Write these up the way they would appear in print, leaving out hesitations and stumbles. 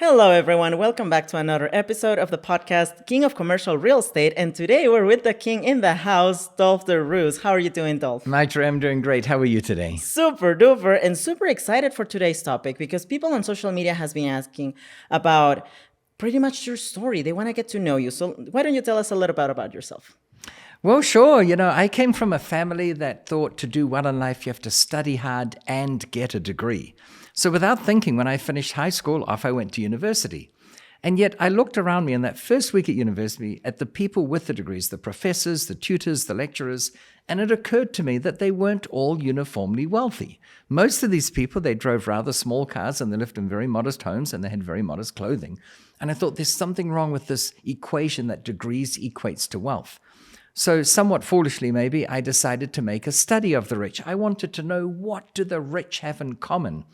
Hello, everyone. Welcome back to another episode of the podcast, King of Commercial Real Estate. And today we're with the king in the house, Dolf de Roos. How are you doing, Dolf? Mitra, I'm doing great. How are you today? Super duper and super excited for today's topic because people on social media has been asking about pretty much your story. They want to get to know you. So why don't you tell us a little bit about yourself? Well, sure. I came from a family that thought to do well in life, you have to study hard and get a degree. So without thinking, when I finished high school, off I went to university. And yet I looked around me in that first week at university at the people with the degrees, the professors, the tutors, the lecturers, and it occurred to me that they weren't all uniformly wealthy. Most of these people, they drove rather small cars and they lived in very modest homes and they had very modest clothing. And I thought there's something wrong with this equation that degrees equates to wealth. So somewhat foolishly maybe, I decided to make a study of the rich. I wanted to know, what do the rich have in common?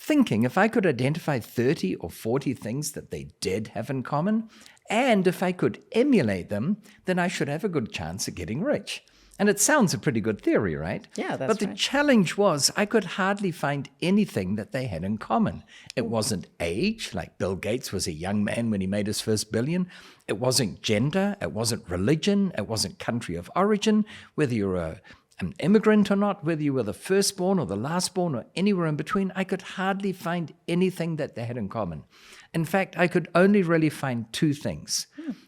Thinking if I could identify 30 or 40 things that they did have in common, and if I could emulate them, then I should have a good chance at getting rich. And it sounds a pretty good theory, right? Yeah, that's But the right. challenge was I could hardly find anything that they had in common. It wasn't age, like Bill Gates was a young man when he made his first billion. It wasn't gender. It wasn't religion. It wasn't country of origin, whether you're an immigrant or not, whether you were the firstborn or the lastborn or anywhere in between. I could hardly find anything that they had in common. In fact, I could only really find two things.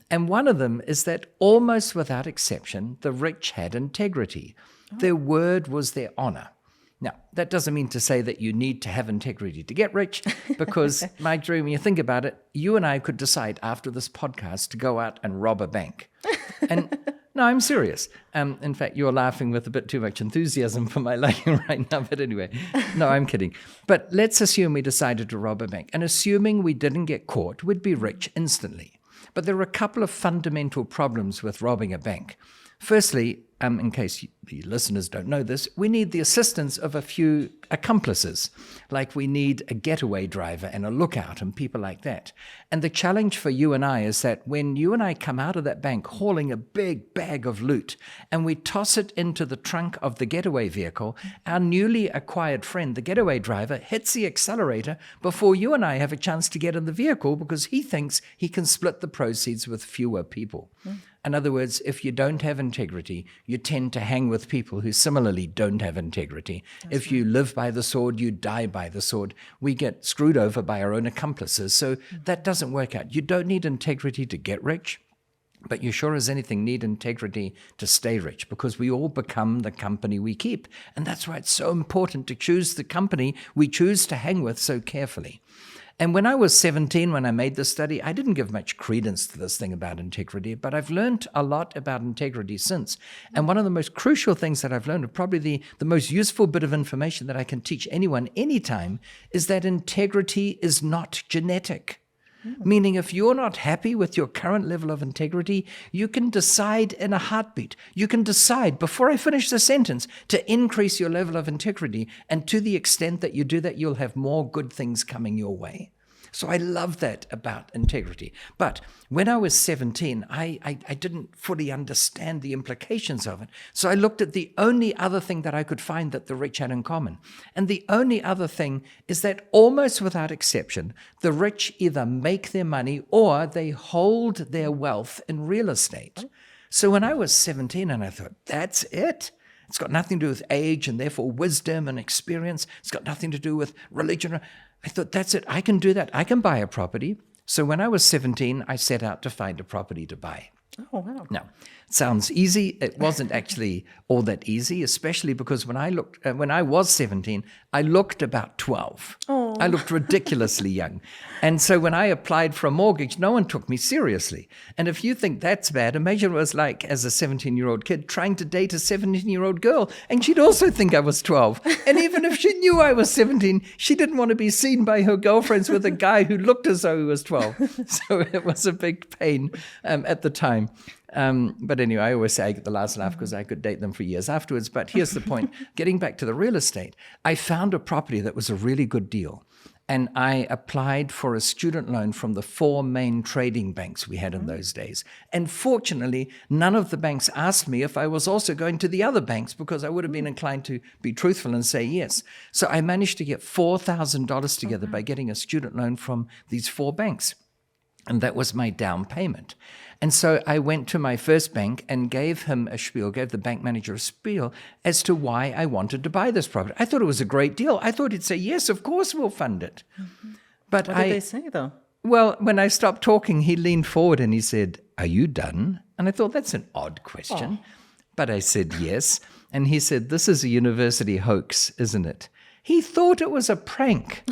And one of them is that almost without exception, the rich had integrity. Their word was their honor. Now, that doesn't mean to say that you need to have integrity to get rich, because, my dream, when you think about it, you and I could decide after this podcast to go out and rob a bank. And no, I'm serious. In fact, you're laughing with a bit too much enthusiasm for my liking right now. But anyway, no, I'm kidding. But let's assume we decided to rob a bank. And assuming we didn't get caught, we'd be rich instantly. But there are a couple of fundamental problems with robbing a bank. Firstly, in case the listeners don't know this, we need the assistance of a few accomplices, like we need a getaway driver and a lookout and people like that. And the challenge for you and I is that when you and I come out of that bank hauling a big bag of loot and we toss it into the trunk of the getaway vehicle, our newly acquired friend, the getaway driver, hits the accelerator before you and I have a chance to get in the vehicle because he thinks he can split the proceeds with fewer people. In other words, if you don't have integrity, you tend to hang with people who similarly don't have integrity. If you live by the sword, you die by the sword. We get screwed over by our own accomplices. So that doesn't work out. You don't need integrity to get rich, but you sure as anything need integrity to stay rich, because we all become the company we keep. And that's why it's so important to choose the company we choose to hang with so carefully. And when I was 17, when I made this study, I didn't give much credence to this thing about integrity, but I've learned a lot about integrity since. And one of the most crucial things that I've learned, probably the most useful bit of information that I can teach anyone anytime, is that integrity is not genetic. Meaning if you're not happy with your current level of integrity, you can decide in a heartbeat. You can decide, before I finish the sentence, to increase your level of integrity. And to the extent that you do that, you'll have more good things coming your way. So I love that about integrity. But when I was 17, I didn't fully understand the implications of it. So I looked at the only other thing that I could find that the rich had in common. And the only other thing is that almost without exception, the rich either make their money or they hold their wealth in real estate. So when I was 17 and I thought, that's it. It's got nothing to do with age and therefore wisdom and experience. It's got nothing to do with religion. I thought, that's it. I can do that. I can buy a property. So when I was 17, I set out to find a property to buy. Oh, wow. Now, it sounds easy. It wasn't actually all that easy, especially because when I was 17, I looked about 12. Oh. I looked ridiculously young. And so when I applied for a mortgage, no one took me seriously. And if you think that's bad, imagine what it was like as a 17-year-old kid trying to date a 17-year-old girl, and she'd also think I was 12. And even if she knew I was 17, she didn't want to be seen by her girlfriends with a guy who looked as though he was 12. So it was a big pain at the time. But anyway, I always say I get the last laugh because I could date them for years afterwards. But here's the point. Getting back to the real estate, I found a property that was a really good deal. and I applied for a student loan from the 4 main trading banks we had in those days. And fortunately, none of the banks asked me if I was also going to the other banks, because I would have been inclined to be truthful and say yes. So I managed to get $4,000 together by getting a student loan from these 4 banks. And that was my down payment. And so I went to my first bank and gave him a spiel, gave the bank manager a spiel as to why I wanted to buy this property. I thought it was a great deal. I thought he'd say, yes, of course we'll fund it. But What did they say, though? well, when I stopped talking, he leaned forward and he said, are you done? And I thought, that's an odd question. But I said, yes. And he said, this is a university hoax, isn't it? He thought it was a prank.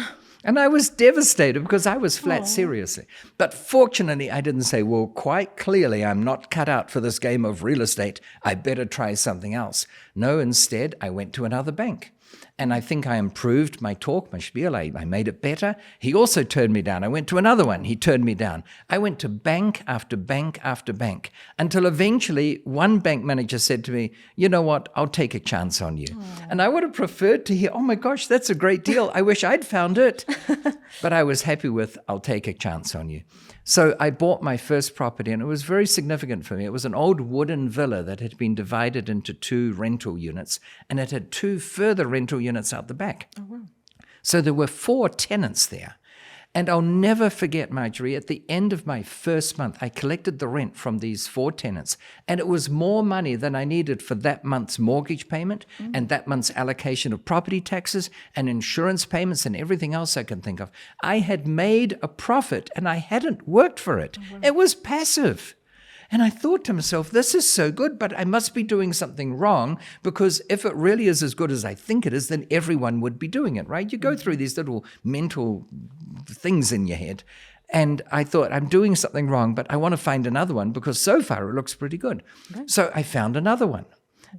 And I was devastated because I was flat seriously. But fortunately, I didn't say, well, quite clearly, I'm not cut out for this game of real estate. I better try something else. No, instead, I went to another bank. And I think I improved my talk, my spiel. I made it better. He also turned me down. I went to another one. He turned me down. I went to bank after bank after bank until eventually one bank manager said to me, you know what, I'll take a chance on you. And I would have preferred to hear, oh my gosh, that's a great deal. I wish I'd found it. But I was happy with, I'll take a chance on you. So I bought my first property, and it was very significant for me. It was an old wooden villa that had been divided into 2 rental units, and it had 2 further rental units out the back. Oh, wow. So there were 4 tenants there. And I'll never forget, Marjorie, at the end of my first month, I collected the rent from these 4 tenants, and it was more money than I needed for that month's mortgage payment and that month's allocation of property taxes and insurance payments and everything else I can think of. I had made a profit, and I hadn't worked for it. Oh, wow. It was passive. And I thought to myself, this is so good, but I must be doing something wrong, because if it really is as good as I think it is, then everyone would be doing it, right? You go through these little mental things in your head. And I thought, I'm doing something wrong, but I want to find another one because so far it looks pretty good. Okay. So I found another one.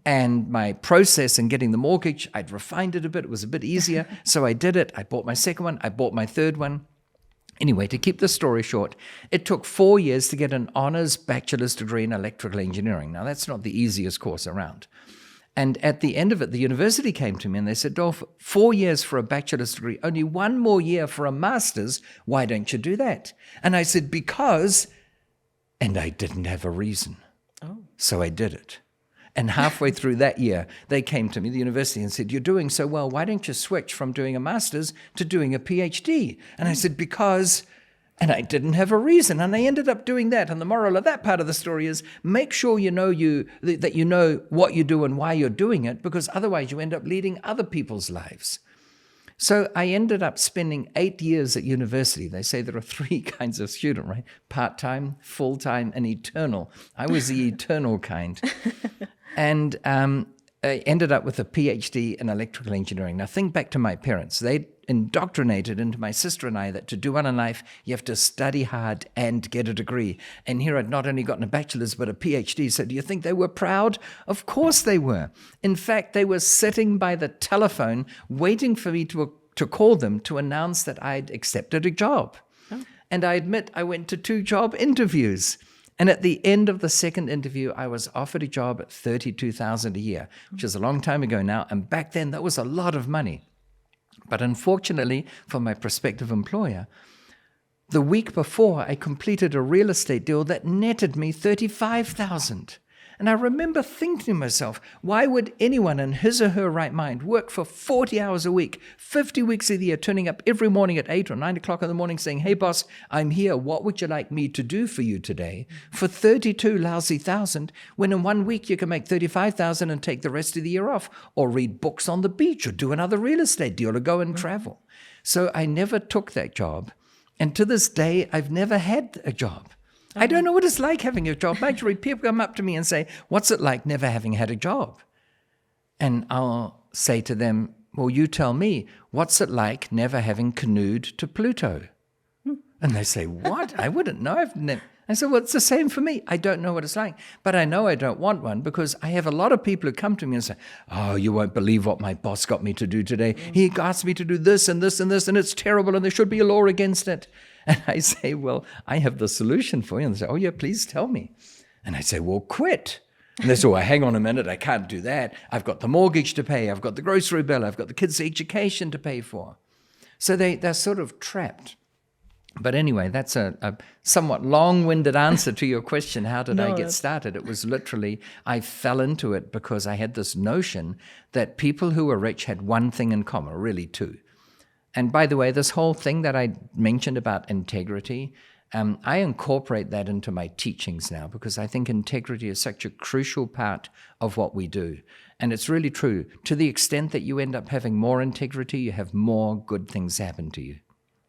And my process in getting the mortgage, I'd refined it a bit. It was a bit easier. So I did it. I bought my second one. I bought my third one. Anyway, to keep the story short, it took 4 years to get an honors bachelor's degree in electrical engineering. Now, that's not the easiest course around. And at the end of it, the university came to me and they said, Dolf, 4 years for a bachelor's degree, only 1 more year for a master's. Why don't you do that? And I said, because, and I didn't have a reason. Oh. So I did it. And halfway through that year, they came to me, the university, and said, you're doing so well, why don't you switch from doing a master's to doing a PhD? And I said, because, and I didn't have a reason. And I ended up doing that. And the moral of that part of the story is make sure that you know what you do and why you're doing it, because otherwise you end up leading other people's lives. So I ended up spending 8 years at university. They say there are 3 kinds of student, right? Part-time, full-time, and eternal. I was the eternal kind. And I ended up with a PhD in electrical engineering. Now, think back to my parents. They indoctrinated into my sister and I that to do well in life, you have to study hard and get a degree. And here I'd not only gotten a bachelor's, but a PhD. So do you think they were proud? Of course they were. In fact, they were sitting by the telephone waiting for me to call them to announce that I'd accepted a job. Oh. And I admit I went to 2 job interviews. And at the end of the second interview, I was offered a job at $32,000 a year, which is a long time ago now. And back then, that was a lot of money. But unfortunately, for my prospective employer, the week before, I completed a real estate deal that netted me $35,000. And I remember thinking to myself, why would anyone in his or her right mind work for 40 hours a week, 50 weeks a year, turning up every morning at 8 or 9 o'clock in the morning saying, hey, boss, I'm here. What would you like me to do for you today? For 32 lousy thousand, when in 1 week you can make 35,000 and take the rest of the year off, or read books on the beach, or do another real estate deal, or go and travel. So I never took that job. And to this day, I've never had a job. I don't know what it's like having a job. Actually, people come up to me and say, what's it like never having had a job? And I'll say to them, well, you tell me, what's it like never having canoed to Pluto? And they say, what? I wouldn't know. I said, well, it's the same for me. I don't know what it's like. But I know I don't want one because I have a lot of people who come to me and say, oh, you won't believe what my boss got me to do today. He asked me to do this and this and this, and it's terrible, and there should be a law against it. And I say, well, I have the solution for you. And they say, oh, yeah, please tell me. And I say, well, quit. And they say, well, hang on a minute, I can't do that. I've got the mortgage to pay. I've got the grocery bill. I've got the kids' education to pay for. So they're sort of trapped. But anyway, that's a somewhat long-winded answer to your question, how did I get started? It was literally, I fell into it because I had this notion that people who were rich had one thing in common, really two. And by the way, this whole thing that I mentioned about integrity, I incorporate that into my teachings now because I think integrity is such a crucial part of what we do. And it's really true. To the extent that you end up having more integrity, you have more good things happen to you.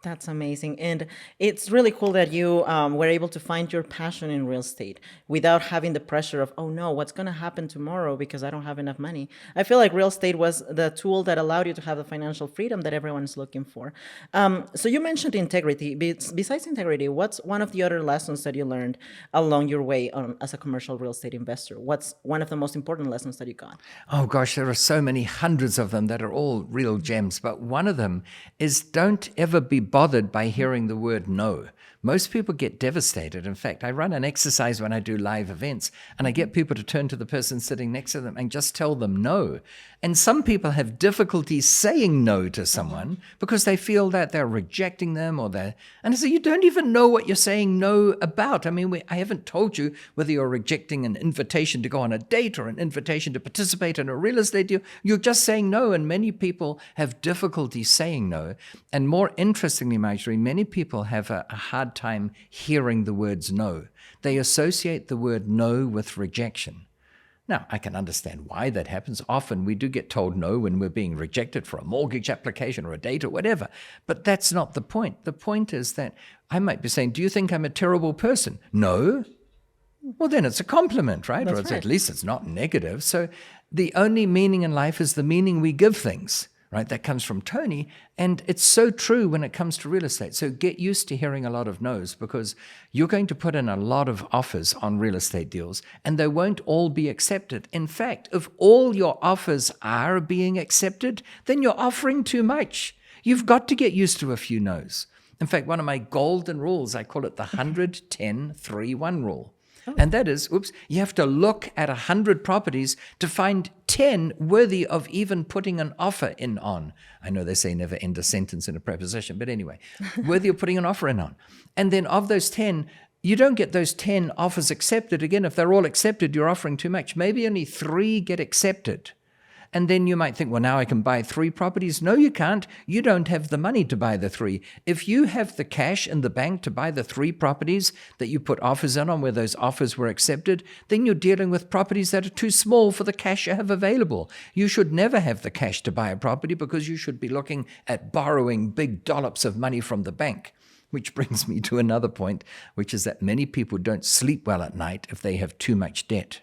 That's amazing. And it's really cool that you were able to find your passion in real estate without having the pressure of, oh no, what's going to happen tomorrow because I don't have enough money. I feel like real estate was the tool that allowed you to have the financial freedom that everyone's looking for. So you mentioned integrity. Besides integrity, what's one of the other lessons that you learned along your way as a commercial real estate investor? What's one of the most important lessons that you got? Oh gosh, there are so many, hundreds of them that are all real gems. But one of them is don't ever be bothered by hearing the word no. Most people get devastated. In fact, I run an exercise when I do live events, and I get people to turn to the person sitting next to them and just tell them no. And some people have difficulty saying no to someone because they feel that they're rejecting them and I say, you don't even know what you're saying no about. I mean, I haven't told you whether you're rejecting an invitation to go on a date or an invitation to participate in a real estate deal. You're just saying no, and many people have difficulty saying no. And more interestingly, Marjorie, many people have a hard time hearing the words no. They associate the word no with rejection. Now, I can understand why that happens. Often we do get told no when we're being rejected for a mortgage application or a date or whatever. But that's not the point. The point is that I might be saying, do you think I'm a terrible person? No. Well, then it's a compliment, right? That's or it's, right. at least it's not negative. So the only meaning in life is the meaning we give things. Right? That comes from Tony. And it's so true when it comes to real estate. So get used to hearing a lot of no's because you're going to put in a lot of offers on real estate deals and they won't all be accepted. In fact, if all your offers are being accepted, then you're offering too much. You've got to get used to a few no's. In fact, one of my golden rules, I call it the 100-10-3-1 rule. And that is, you have to look at 100 properties to find 10 worthy of even putting an offer in on. I know they say never end a sentence in a preposition, but anyway, worthy of putting an offer in on. And then of those 10, you don't get those 10 offers accepted. Again, if they're all accepted, you're offering too much. Maybe only 3 get accepted. And then you might think, well, now I can buy 3 properties. No, you can't. You don't have the money to buy the 3. If you have the cash in the bank to buy the 3 properties that you put offers in on where those offers were accepted, then you're dealing with properties that are too small for the cash you have available. You should never have the cash to buy a property because you should be looking at borrowing big dollops of money from the bank. Which brings me to another point, which is that many people don't sleep well at night if they have too much debt.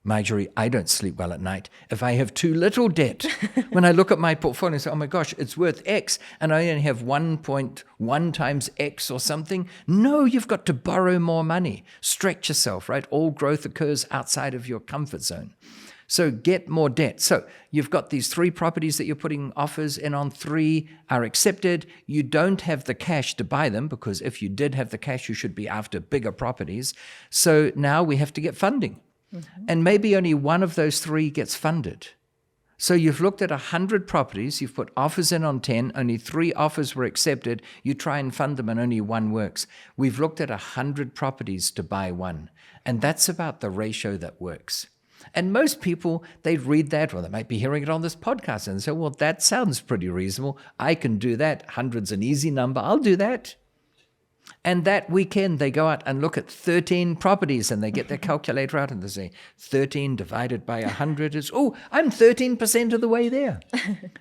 Marjorie, I don't sleep well at night if I have too little debt. When I look at my portfolio and say, oh my gosh, it's worth X, and I only have 1.1 times X or something. No, you've got to borrow more money. Stretch yourself, right? All growth occurs outside of your comfort zone. So get more debt. So you've got these 3 properties that you're putting offers in on, 3 are accepted. You don't have the cash to buy them because if you did have the cash, you should be after bigger properties. So now we have to get funding. And maybe only one of those 3 gets funded. So you've looked at 100 properties, you've put offers in on 10, only 3 offers were accepted, you try and fund them and only 1 works. We've looked at 100 properties to buy 1, and that's about the ratio that works. And most people, they read that, or they might be hearing it on this podcast and say, well, that sounds pretty reasonable. I can do that. 100's an easy number. I'll do that. And that weekend, they go out and look at 13 properties and they get their calculator out and they say, 13 divided by 100 is, oh, I'm 13% of the way there,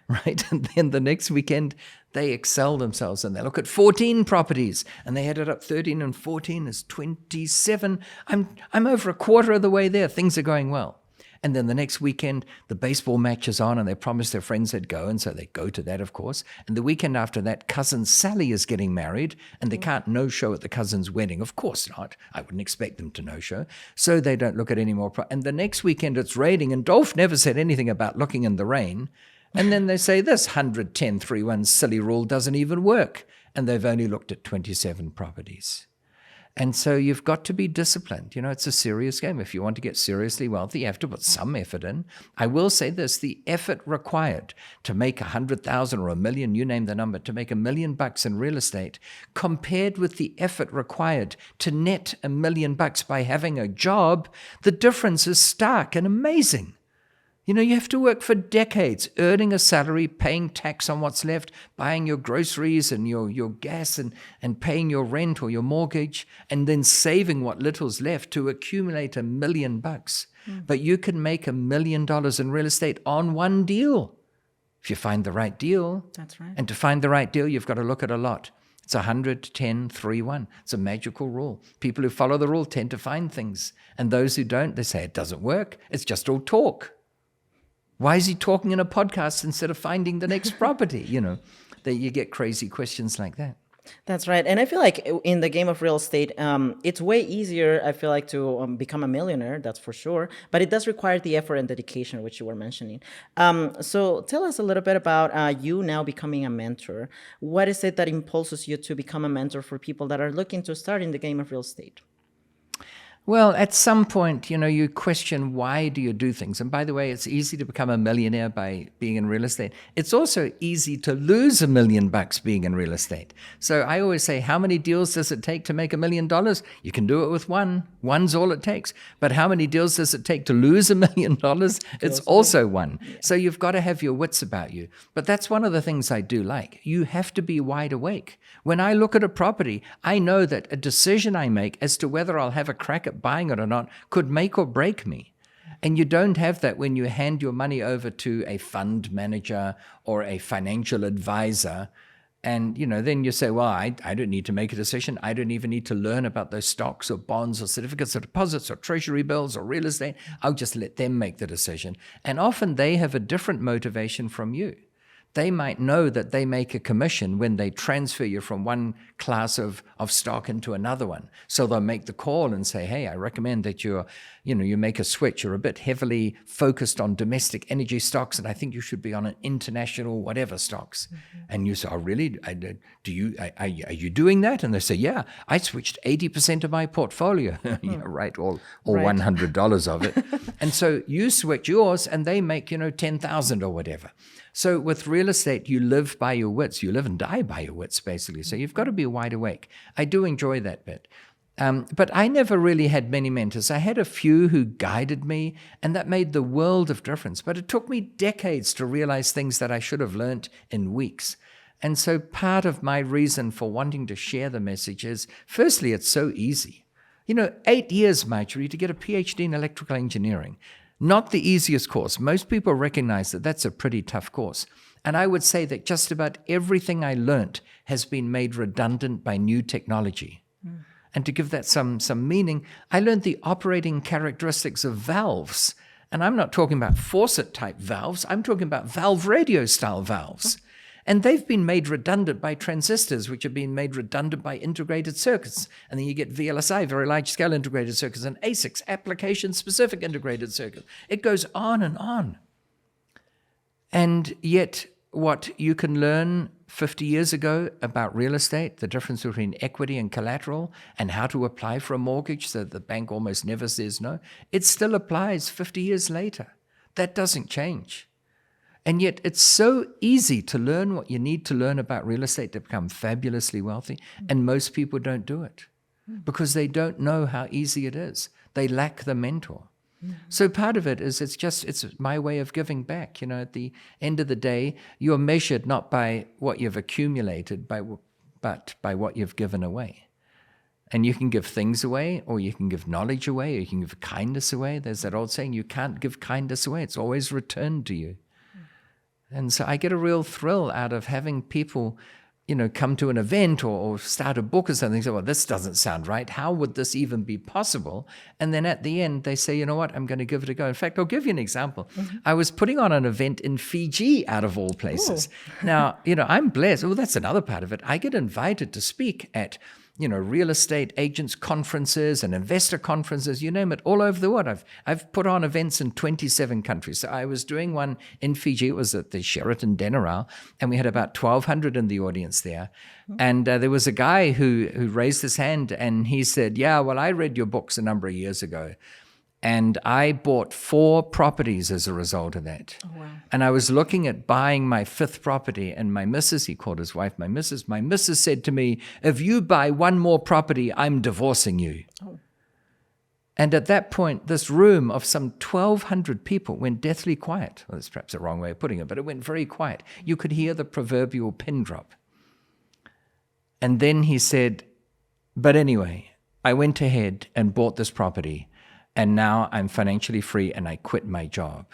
right? And then the next weekend, they excel themselves and they look at 14 properties and they add it up. 13 and 14 is 27. I'm over a quarter of the way there. Things are going well. And then the next weekend, the baseball match is on and they promised their friends they'd go. And so they go to that, of course. And the weekend after that, cousin Sally is getting married and they can't no-show at the cousin's wedding. Of course not. I wouldn't expect them to no-show. So they don't look at any more. And the next weekend it's raining and Dolf never said anything about looking in the rain. And then they say this 100-10-3-1 silly rule doesn't even work. And they've only looked at 27 properties. And so you've got to be disciplined. It's a serious game. If you want to get seriously wealthy, you have to put some effort in. I will say this, the effort required to make 100,000 or 1 million, you name the number, to make $1 million in real estate, compared with the effort required to net $1 million by having a job, the difference is stark and amazing. You have to work for decades, earning a salary, paying tax on what's left, buying your groceries and your gas and paying your rent or your mortgage, and then saving what little's left to accumulate $1 million. But you can make $1 million in real estate on one deal, if you find the right deal. That's right. And to find the right deal, you've got to look at a lot. It's 100, 10, 3, 1. It's a magical rule. People who follow the rule tend to find things. And those who don't, they say it doesn't work. It's just all talk. Why is he talking in a podcast instead of finding the next property? That you get crazy questions like that. That's right. And I feel like in the game of real estate, it's way easier, I feel like, to become a millionaire, that's for sure. But it does require the effort and dedication, which you were mentioning. So tell us a little bit about you now becoming a mentor. What is it that impulses you to become a mentor for people that are looking to start in the game of real estate? Well, at some point, you question, why do you do things? And by the way, it's easy to become a millionaire by being in real estate. It's also easy to lose $1 million being in real estate. So I always say, how many deals does it take to make $1 million? You can do it with one. One's all it takes. But how many deals does it take to lose $1 million? It's also one. Yeah. So you've got to have your wits about you. But that's one of the things I do like. You have to be wide awake. When I look at a property, I know that a decision I make as to whether I'll have a crack at buying it or not could make or break me. And you don't have that when you hand your money over to a fund manager or a financial advisor. And, then you say, well, I don't need to make a decision. I don't even need to learn about those stocks or bonds or certificates of deposits or treasury bills or real estate. I'll just let them make the decision. And often they have a different motivation from you. They might know that they make a commission when they transfer you from one class of stock into another one. So they'll make the call and say, hey, I recommend that you make a switch. You're a bit heavily focused on domestic energy stocks, and I think you should be on an international whatever stocks. Mm-hmm. And you say, oh, really? Are you doing that? And they say, yeah, I switched 80% of my portfolio. Yeah, right, all right. $100 of it. And so you switch yours, and they make, $10,000 or whatever. So with real estate, you live by your wits. You live and die by your wits, basically. So you've got to be wide awake. I do enjoy that bit. But I never really had many mentors. I had a few who guided me, and that made the world of difference. But it took me decades to realize things that I should have learned in weeks. And so part of my reason for wanting to share the message is, firstly, it's so easy. 8 years, Marjorie, to get a PhD in electrical engineering. Not the easiest course. Most people recognize that that's a pretty tough course. And I would say that just about everything I learned has been made redundant by new technology. Mm. And to give that some meaning, I learned the operating characteristics of valves. And I'm not talking about faucet-type valves. I'm talking about valve radio-style valves. And they've been made redundant by transistors, which have been made redundant by integrated circuits. And then you get VLSI, very large-scale integrated circuits, and ASICs, application-specific integrated circuits. It goes on and on. And yet, what you can learn 50 years ago about real estate, the difference between equity and collateral, and how to apply for a mortgage so the bank almost never says no, it still applies 50 years later. That doesn't change. And yet it's so easy to learn what you need to learn about real estate to become fabulously wealthy, and most people don't do it because they don't know how easy it is. They lack the mentor. So part of it is it's my way of giving back. At the end of the day, you're measured not by what you've accumulated, but by what you've given away. And you can give things away, or you can give knowledge away, or you can give kindness away. There's that old saying, you can't give kindness away. It's always returned to you. And so I get a real thrill out of having people, come to an event or start a book or something. Say, well, this doesn't sound right. How would this even be possible? And then at the end, they say, you know what, I'm going to give it a go. In fact, I'll give you an example. Mm-hmm. I was putting on an event in Fiji, out of all places. Now, I'm blessed. Well, that's another part of it. I get invited to speak at real estate agents conferences and investor conferences, you name it, all over the world. I've put on events in 27 countries. So I was doing one in Fiji. It was at the Sheraton Denarau, and we had about 1,200 in the audience there. And there was a guy who raised his hand, and he said, yeah, well, I read your books a number of years ago, and I bought 4 properties as a result of that. Oh, wow. And I was looking at buying my 5th property, and my missus, he called his wife my missus said to me, if you buy one more property, I'm divorcing you. Oh. And at that point, this room of some 1,200 people went deathly quiet. Well, that's perhaps the wrong way of putting it, but it went very quiet. You could hear the proverbial pin drop. And then he said, but anyway, I went ahead and bought this property, and now I'm financially free and I quit my job.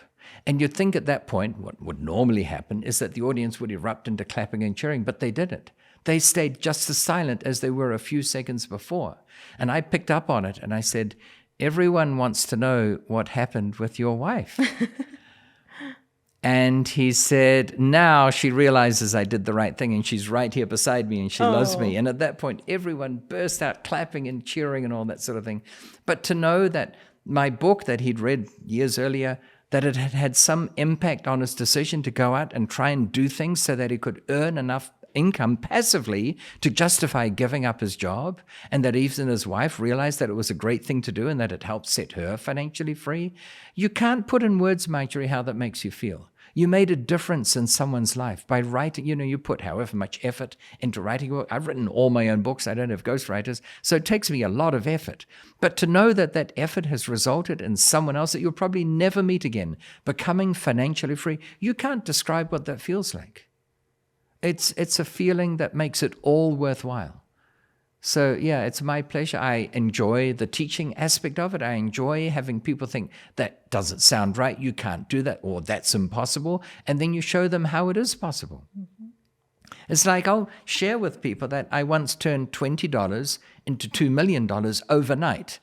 And you'd think at that point, what would normally happen is that the audience would erupt into clapping and cheering, but they didn't. They stayed just as silent as they were a few seconds before. And I picked up on it and I said, everyone wants to know what happened with your wife. And he said, now she realizes I did the right thing and she's right here beside me and she loves me. And at that point, everyone burst out clapping and cheering and all that sort of thing. But to know that my book that he'd read years earlier, that it had had some impact on his decision to go out and try and do things so that he could earn enough income passively to justify giving up his job, and that even his wife realized that it was a great thing to do and that it helped set her financially free. You can't put in words, Marjorie, how that makes you feel. You made a difference in someone's life by writing. You put however much effort into writing a book. I've written all my own books. I don't have ghostwriters, so it takes me a lot of effort. But to know that that effort has resulted in someone else that you'll probably never meet again becoming financially free, you can't describe what that feels like. It's a feeling that makes it all worthwhile. So yeah, it's my pleasure. I enjoy the teaching aspect of it. I enjoy having people think that doesn't sound right, you can't do that, or that's impossible. And then you show them how it is possible. Mm-hmm. It's like I'll share with people that I once turned $20 into $2 million overnight.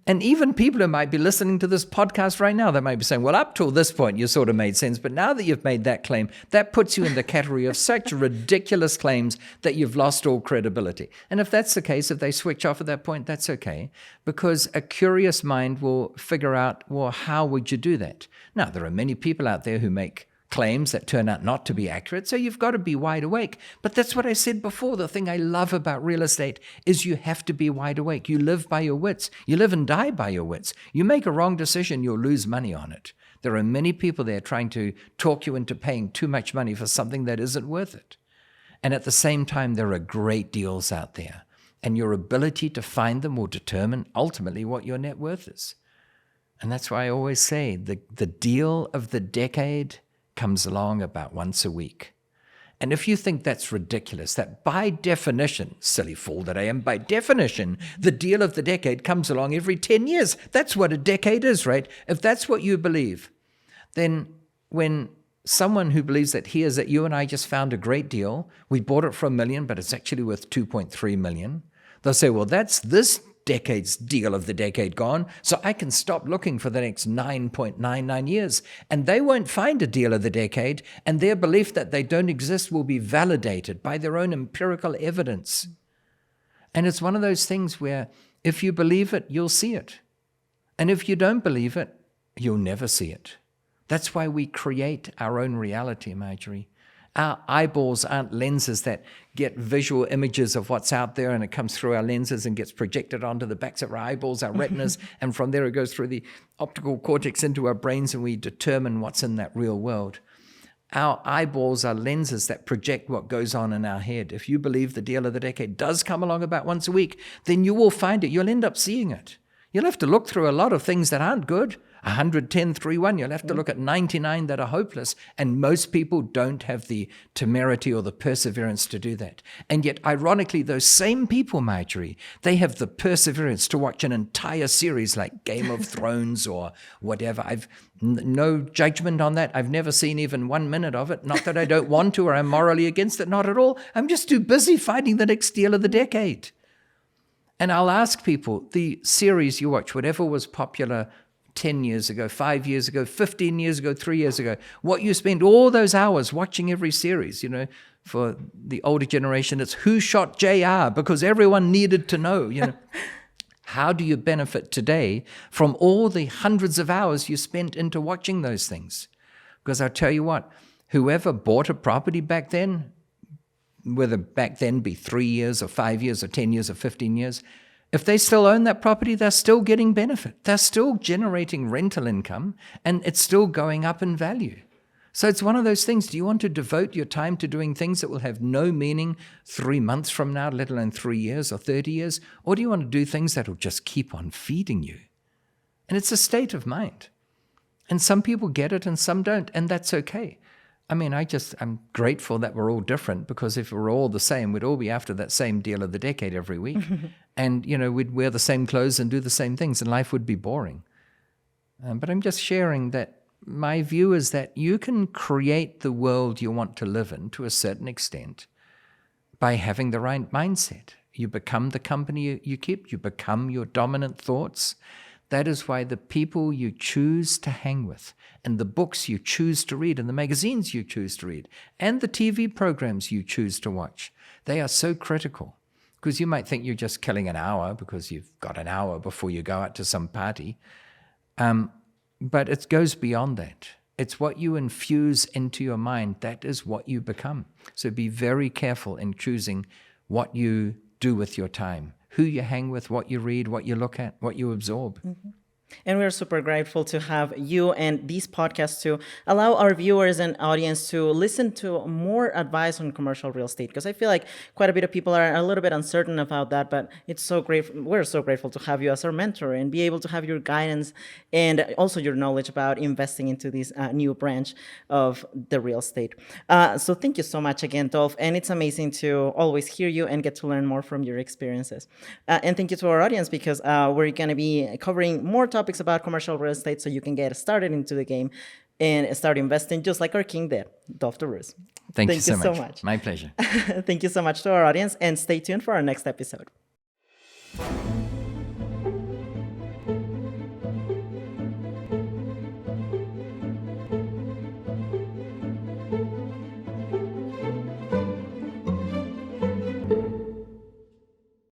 And even people who might be listening to this podcast right now, they might be saying, well, up till this point, you sort of made sense. But now that you've made that claim, that puts you in the category of such ridiculous claims that you've lost all credibility. And if that's the case, if they switch off at that point, that's okay. Because a curious mind will figure out, well, how would you do that? Now, there are many people out there who make claims that turn out not to be accurate, so you've got to be wide awake. But that's what I said before. The thing I love about real estate is you have to be wide awake. You live by your wits. You live and die by your wits. You make a wrong decision, you'll lose money on it. There are many people there trying to talk you into paying too much money for something that isn't worth it. And at the same time, there are great deals out there. And your ability to find them will determine ultimately what your net worth is. And that's why I always say the deal of the decade comes along about once a week. And if you think that's ridiculous, that by definition, silly fool that I am, by definition, the deal of the decade comes along every 10 years. That's what a decade is, right? If that's what you believe, then when someone who believes that hears that you and I just found a great deal, we bought it for $1 million, but it's actually worth $2.3 million, they'll say, well, that's this decade's deal of the decade gone, so I can stop looking for the next 9.99 years. And they won't find a deal of the decade, and their belief that they don't exist will be validated by their own empirical evidence. And it's one of those things where if you believe it, you'll see it. And if you don't believe it, you'll never see it. That's why we create our own reality, Marjorie. Our eyeballs aren't lenses that get visual images of what's out there and it comes through our lenses and gets projected onto the backs of our eyeballs, our retinas, and from there it goes through the optical cortex into our brains and we determine what's in that real world. Our eyeballs are lenses that project what goes on in our head. If you believe the deal of the decade does come along about once a week, then you will find it. You'll end up seeing it. You'll have to look through a lot of things that aren't good. 110, 3-1, you'll have to look at 99 that are hopeless. And most people don't have the temerity or the perseverance to do that. And yet, ironically, those same people, Marjorie, they have the perseverance to watch an entire series like Game of Thrones or whatever. I've no judgment on that. I've never seen even 1 minute of it. Not that I don't want to or I'm morally against it, not at all. I'm just too busy finding the next deal of the decade. And I'll ask people, the series you watch, whatever was popular 10 years ago, 5 years ago, 15 years ago, 3 years ago, what you spent all those hours watching every series, for the older generation, it's Who Shot JR, because everyone needed to know. How do you benefit today from all the hundreds of hours you spent into watching those things? Because I'll tell you what, whoever bought a property back then, whether back then be 3 years or 5 years or 10 years or 15 years, if they still own that property, they're still getting benefit. They're still generating rental income, and it's still going up in value. So it's one of those things. Do you want to devote your time to doing things that will have no meaning 3 months from now, let alone 3 years or 30 years? Or do you want to do things that will just keep on feeding you? And it's a state of mind. And some people get it and some don't, and that's okay. I mean, I'm grateful that we're all different, because if we're all the same, we'd all be after that same deal of the decade every week. And, we'd wear the same clothes and do the same things, and life would be boring. But I'm just sharing that my view is that you can create the world you want to live in to a certain extent by having the right mindset. You become the company you keep. You become your dominant thoughts. That is why the people you choose to hang with, and the books you choose to read, and the magazines you choose to read, and the TV programs you choose to watch, they are so critical. Because you might think you're just killing an hour because you've got an hour before you go out to some party. But it goes beyond that. It's what you infuse into your mind. That is what you become. So be very careful in choosing what you do with your time, who you hang with, what you read, what you look at, what you absorb. Mm-hmm. And we're super grateful to have you and these podcasts to allow our viewers and audience to listen to more advice on commercial real estate. Because I feel like quite a bit of people are a little bit uncertain about that, but it's so great. We're so grateful to have you as our mentor and be able to have your guidance and also your knowledge about investing into this new branch of the real estate. So thank you so much again, Dolf. And it's amazing to always hear you and get to learn more from your experiences. And thank you to our audience, because we're going to be covering more topics about commercial real estate so you can get started into the game and start investing just like our king did, Dolf de Roos. Thank you so much. My pleasure. Thank you so much to our audience, and stay tuned for our next episode.